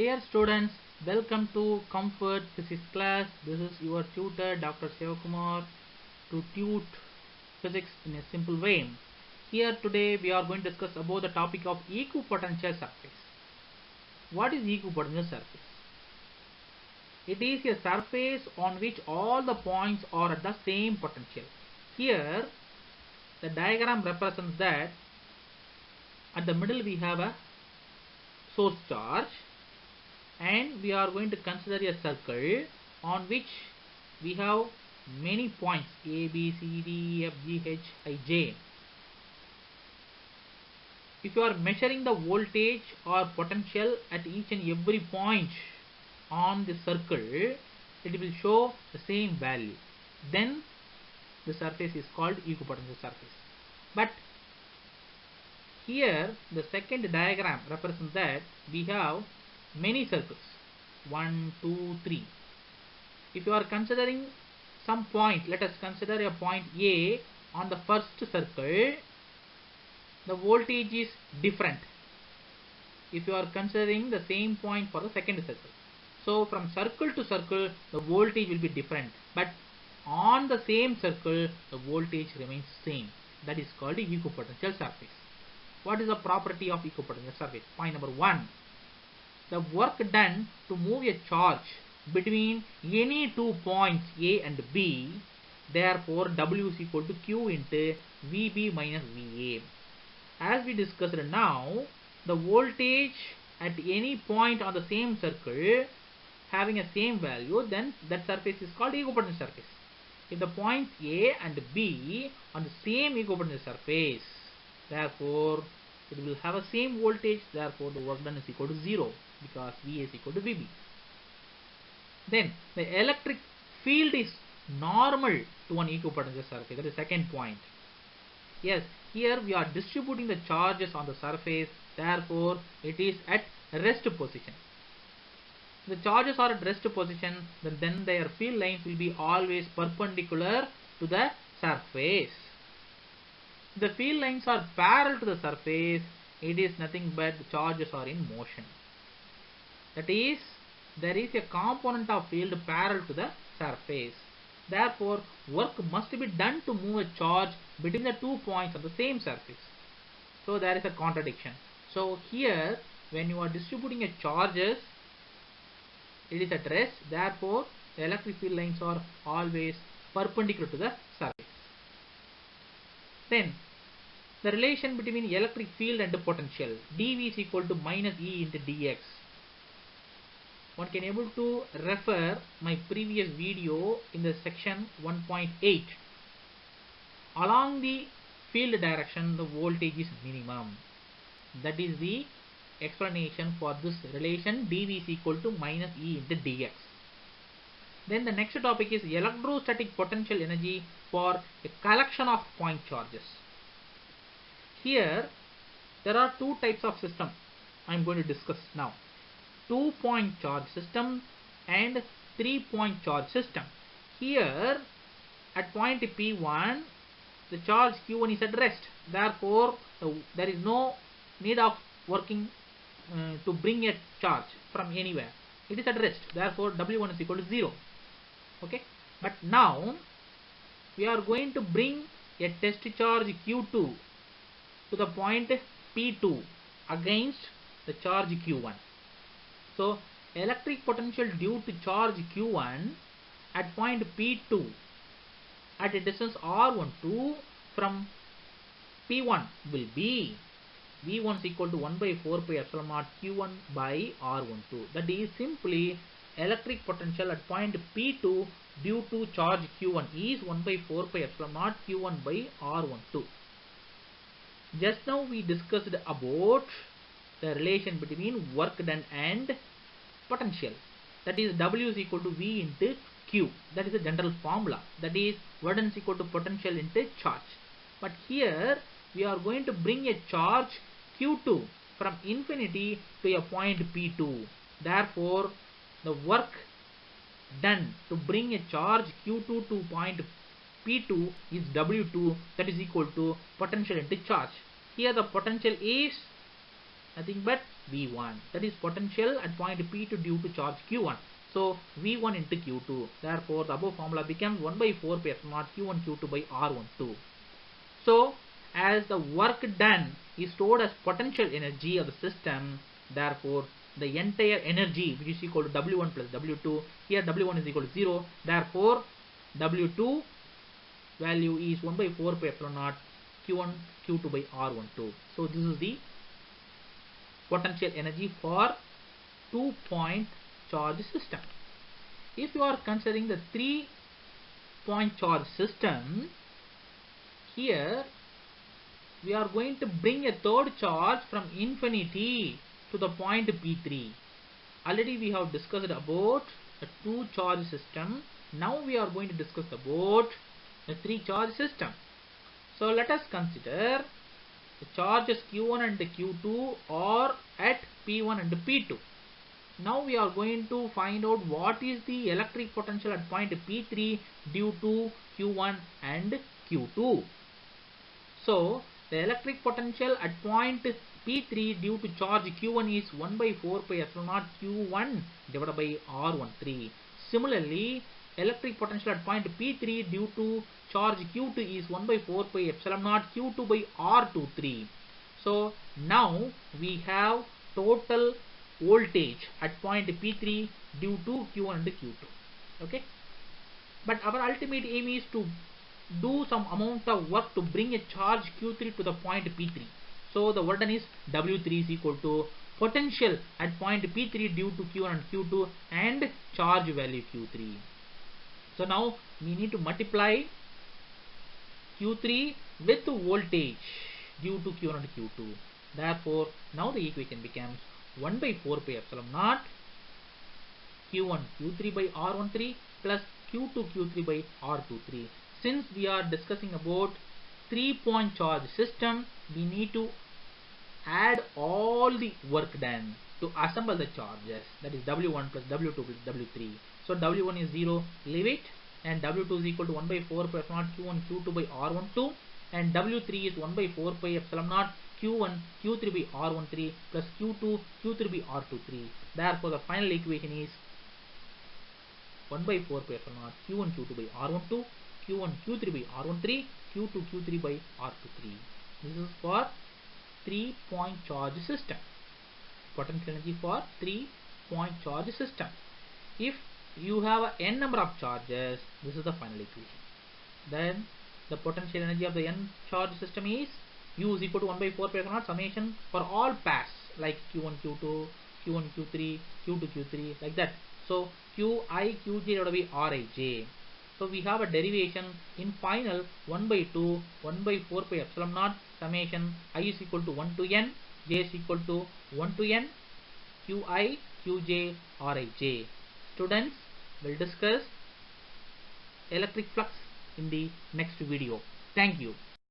Dear students, welcome to Comfort Physics class. This is your tutor Dr. Sivakumar to tute physics in a simple way. Here today we are going to discuss about the topic of equipotential surface. What is equipotential surface? It is a surface on which all the points are at the same potential. Here the diagram represents that at the middle we have a source charge, and we are going to consider a circle on which we have many points A, B, C, D, E, F, G, H, I, J. If you are measuring the voltage or potential at each and every point on the circle, it will show the same value. Then the surface is called equipotential surface. But here the second diagram represents that we have many circles, 1, 2, 3. If you are considering some point, let us consider a point A on the first circle, the voltage is different if you are considering the same point for the second circle. So from circle to circle the voltage will be different, but on the same circle the voltage remains same. That is called equipotential surface. What is the property of equipotential surface? Point number 1. The work done to move a charge between any 2 points A and B, therefore W is equal to Q into VB minus VA. As we discussed now, the voltage at any point on the same circle having a same value, then that surface is called equipotential surface. If the points A and B on the same equipotential surface, therefore it will have a same voltage, therefore the work done is equal to 0 because VA is equal to VB. Then the electric field is normal to an equipotential surface. That is the second point. Yes, here we are distributing the charges on the surface, therefore it is at rest position. The charges are at rest position, then their field lines will be always perpendicular to the surface. The field lines are parallel to the surface, it is nothing but the charges are in motion. That is, there is a component of field parallel to the surface. Therefore, work must be done to move a charge between the 2 points of the same surface. So there is a contradiction. So here, when you are distributing a charges, it is at rest. Therefore, the electric field lines are always perpendicular to the surface. Then, the relation between electric field and the potential. dV is equal to minus E into dx. One can able to refer my previous video in the section 1.8. Along the field direction, the voltage is minimum. That is the explanation for this relation dV is equal to minus E into dx. Then the next topic is electrostatic potential energy for a collection of point charges. Here there are two types of system I am going to discuss now. 2-point charge system and 3-point charge system. Here at point P1 the charge Q1 is at rest, therefore there is no need of working to bring a charge from anywhere. It is at rest, therefore W1 is equal to 0. Okay, but now we are going to bring a test charge Q2 to the point P2 against the charge Q1. So electric potential due to charge Q1 at point P2 at a distance R12 from P1 will be V1 is equal to 1 by 4 pi epsilon naught Q1 by R12. That is simply electric potential at point P2 due to charge Q1 is 1 by 4 pi epsilon naught Q1 by R12. Just now we discussed about the relation between work done and potential. That is W is equal to V into Q. That is the general formula. That is work done is equal to potential into charge. But here we are going to bring a charge Q2 from infinity to a point P2. Therefore, the work done to bring a charge Q2 to point P2 is W2, that is equal to potential into charge. Here the potential is nothing but V1. That is potential at point P2 due to charge Q1. So V1 into Q2. Therefore, the above formula becomes 1 by 4 pi epsilon naught Q1 Q2 by R12. So as the work done is stored as potential energy of the system, therefore the entire energy, which is equal to W1 plus W2, here W1 is equal to 0, therefore W2 value is 1 by 4 pi epsilon naught Q1 Q2 by R12. So this is the potential energy for 2-point charge system. If you are considering the 3-point charge system, here we are going to bring a third charge from infinity to the point P3. Already we have discussed about a 2-charge system. Now we are going to discuss about a 3-charge system. So let us consider the charges Q1 and Q2 are at P1 and P2. Now we are going to find out what is the electric potential at point P3 due to Q1 and Q2. So the electric potential at point P3 due to charge Q1 is 1 by 4 pi epsilon naught Q1 divided by R13. Similarly, electric potential at point P3 due to charge Q2 is 1 by 4 pi epsilon naught Q2 by R23. So now we have total voltage at point P3 due to Q1 and Q2. Okay, but our ultimate aim is to do some amount of work to bring a charge Q3 to the point P3. So the work done is W3 is equal to potential at point P3 due to Q1 and Q2 and charge value Q3. So now we need to multiply Q3 with voltage due to Q1 and Q2. Therefore, now the equation becomes 1 by 4 pi epsilon naught Q1 Q3 by R13 plus Q2 Q3 by R23. Since we are discussing about 3-point charge system, we need to add all the work done to assemble the charges, that is W1 plus W2 plus W3. So W1 is 0, leave it, and W2 is equal to 1 by 4 pi epsilon naught Q1 Q2 by R12, and W3 is 1 by 4 pi epsilon naught Q1 Q3 by R13 plus Q2 Q3 by R23. Therefore the final equation is 1 by 4 pi epsilon naught Q1 Q2 by R12, Q1 Q3 by R13, Q2 Q3 by R23. This is for 3-point charge system. Potential energy for 3-point charge system. If you have n number of charges, this is the final equation. Then the potential energy of the n charge system is U is equal to 1 by 4 pi epsilon naught summation for all pairs like Q1 Q2, Q1 Q3, Q2 Q3, like that. So Qi Qj divided by Rij. So we have a derivation in final 1 by 2, 1 by 4 pi epsilon naught summation I is equal to 1 to n, j is equal to 1 to n, Qi Qj Rij. Students will discuss electric flux in the next video. Thank you.